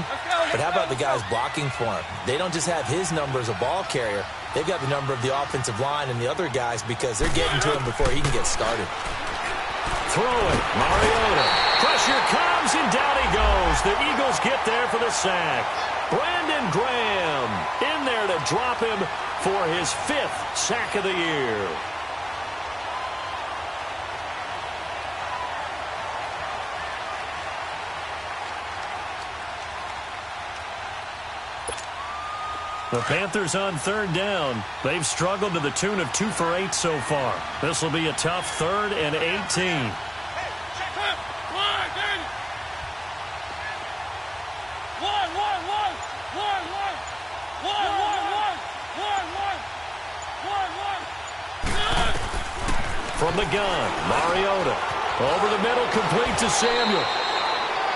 But how about the guys blocking for him? They don't just have his number as a ball carrier. They've got the number of the offensive line and the other guys because they're getting to him before he can get started. Throw it. Mariota. Pressure comes, and down he goes. The Eagles get there for the sack. Brandon Graham in there to drop him for his 5th sack of the year. The Panthers on 3rd down. They've struggled to the tune of 2 for 8 so far. This will be a tough 3rd and 18. From the gun, Mariota. Over the middle, complete to Samuel.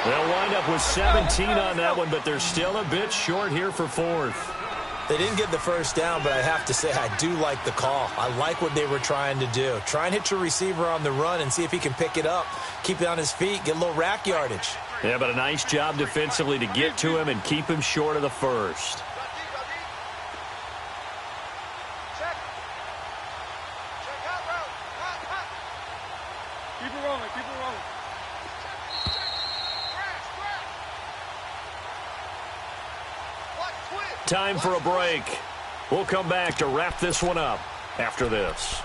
They'll wind up with 17 on that one, but they're still a bit short here for 4th. They didn't get the first down, but I have to say I do like the call. I like what they were trying to do. Try and hit your receiver on the run and see if he can pick it up. Keep it on his feet, get a little rack yardage. Yeah, but a nice job defensively to get to him and keep him short of the first. Keep it rolling, keep it rolling. Time for a break. We'll come back to wrap this one up after this.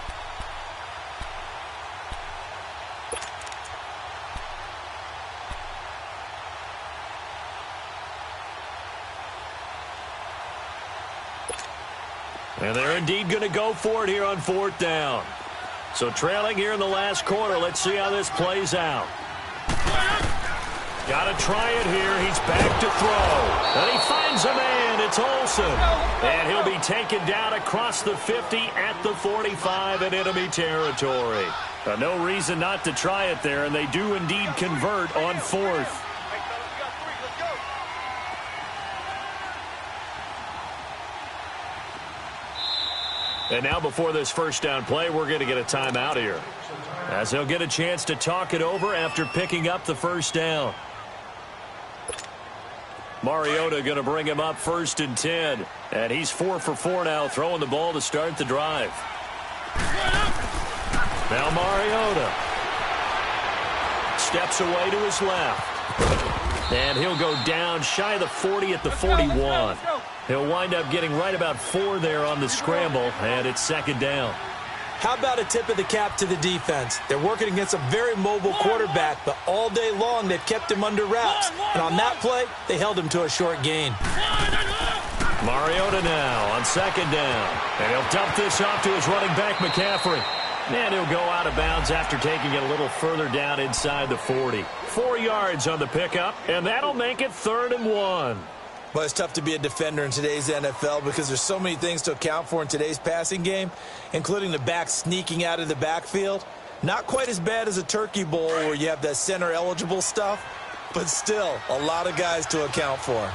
And they're indeed going to go for it here on 4th down. So trailing here in the last quarter. Let's see how this plays out. Got to try it here. He's back to throw. And he finds a man. It's Olsen. And he'll be taken down across the 50 at the 45 in enemy territory. No reason not to try it there, and they do indeed convert on fourth. And now before this first down play, we're going to get a timeout here, as they'll get a chance to talk it over after picking up the first down. Mariota going to bring him up 1st and 10. And he's 4 for 4 now, throwing the ball to start the drive. Now Mariota steps away to his left. And he'll go down shy of the 40 at the 41. He'll wind up getting right about 4 there on the scramble, and it's 2nd down. How about a tip of the cap to the defense? They're working against a very mobile quarterback, but all day long they've kept him under wraps. And on that play, they held him to a short gain. Mariota now on 2nd down. And he'll dump this off to his running back, McCaffrey. And he'll go out of bounds after taking it a little further down inside the 40. 4 yards on the pickup, and that'll make it 3rd and 1. Well, it's tough to be a defender in today's NFL because there's so many things to account for in today's passing game, including the back sneaking out of the backfield. Not quite as bad as a turkey bowl where you have that center-eligible stuff, but still a lot of guys to account for.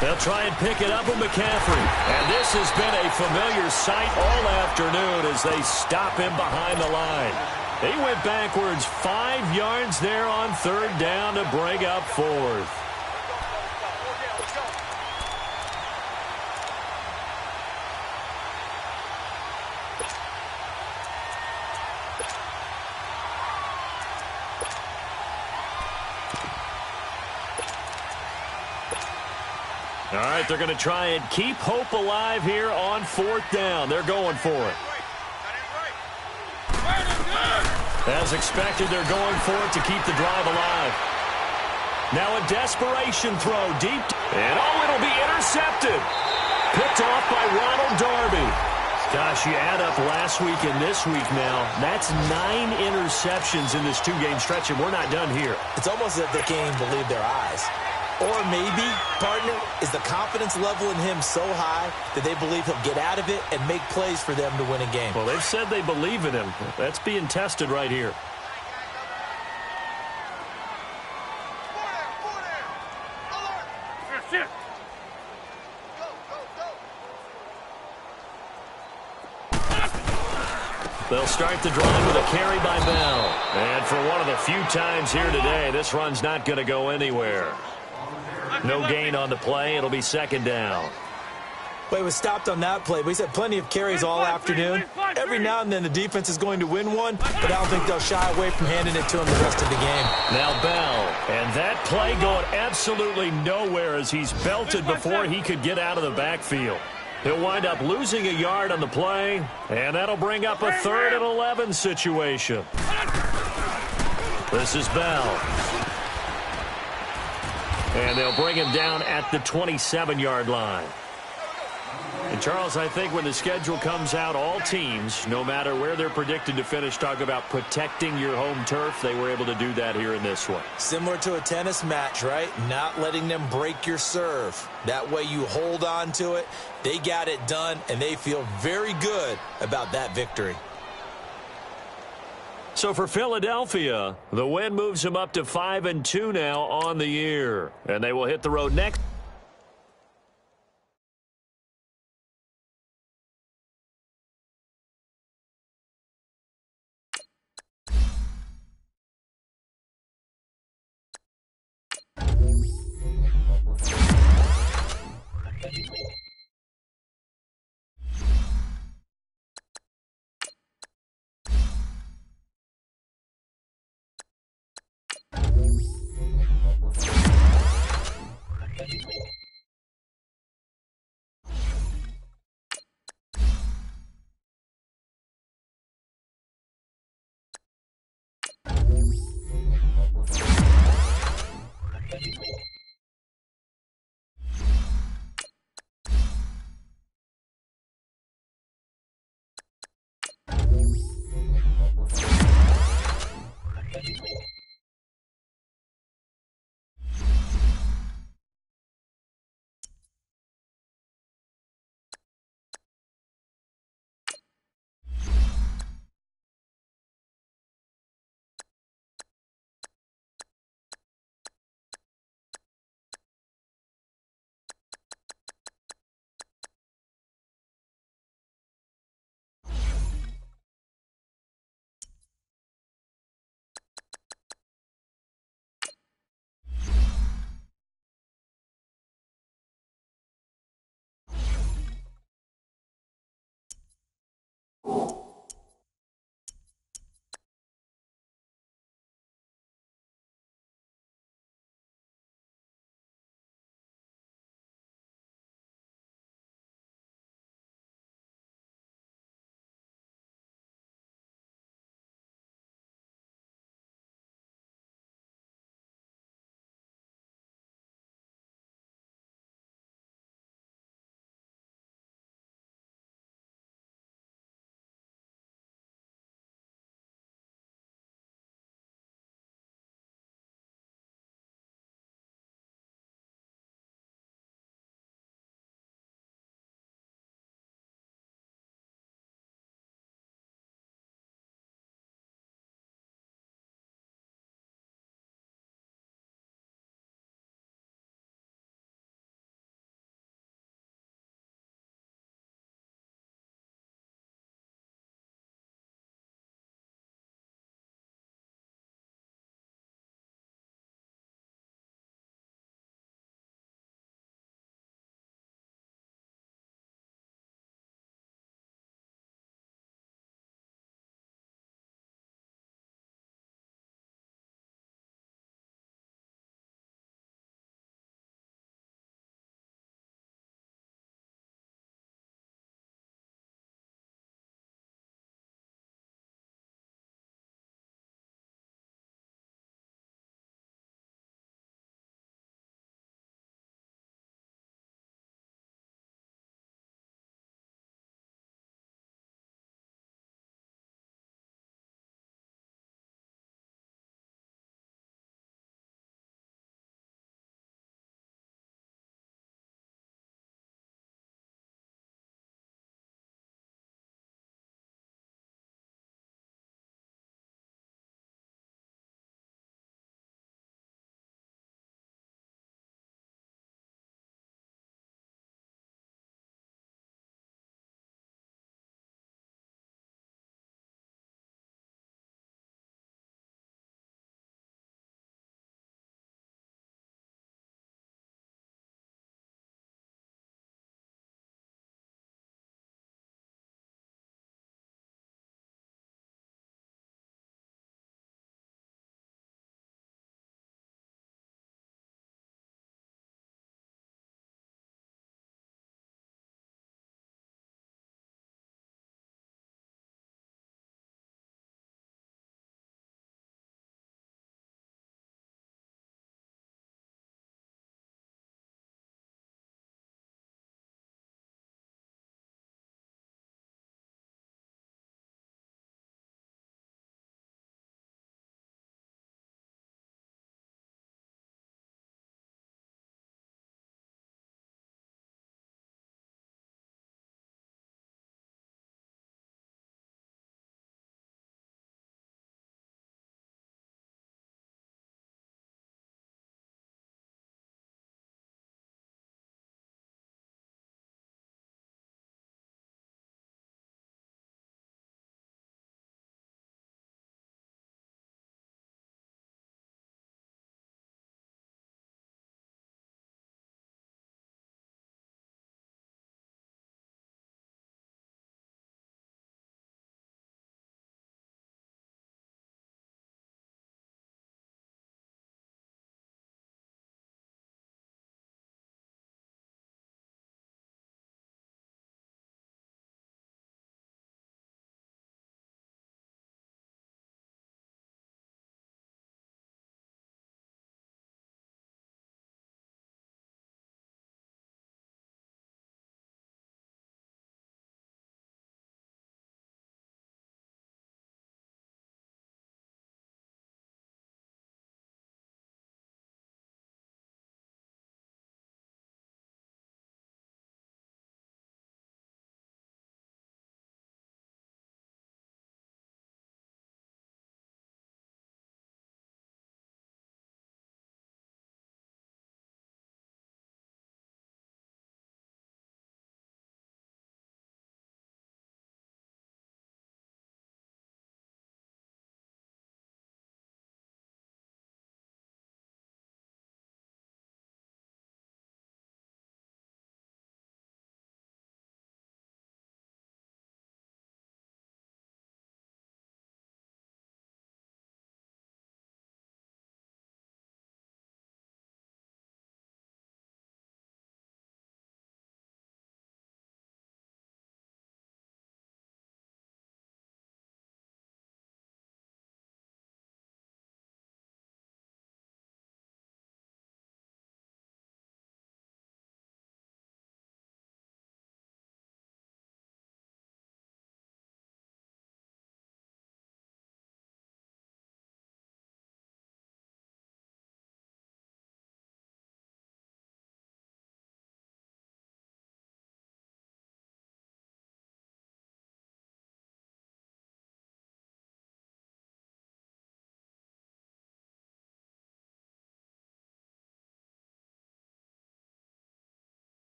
They'll try and pick it up with McCaffrey. And this has been a familiar sight all afternoon as they stop him behind the line. He went backwards 5 yards there on 3rd down to bring up 4th. All right, they're going to try and keep hope alive here on 4th down. They're going for it. As expected, they're going for it to keep the drive alive. Now a desperation throw deep. And, it'll be intercepted. Picked off by Ronald Darby. Gosh, you add up last week and this week now. That's 9 interceptions in this 2-game stretch, and we're not done here. It's almost as if they can't even believe their eyes. Or maybe, partner, is the confidence level in him so high that they believe he'll get out of it and make plays for them to win a game. Well, they've said they believe in him. That's being tested right here. They'll start the drive with a carry by Bell. And for one of the few times here today, this run's not going to go anywhere. No gain on the play. It'll be 2nd down. Well, he was stopped on that play, but he's had plenty of carries all afternoon. Every now and then the defense is going to win one, but I don't think they'll shy away from handing it to him the rest of the game. Now Bell, and that play going absolutely nowhere as he's belted before he could get out of the backfield. He'll wind up losing a yard on the play, and that'll bring up a 3rd and 11 situation. This is Bell. And they'll bring him down at the 27-yard line. And, Charles, I think when the schedule comes out, all teams, no matter where they're predicted to finish, talk about protecting your home turf. They were able to do that here in this one. Similar to a tennis match, right? Not letting them break your serve. That way you hold on to it. They got it done, and they feel very good about that victory. So for Philadelphia, the win moves them up to 5-2 now on the year. And they will hit the road next.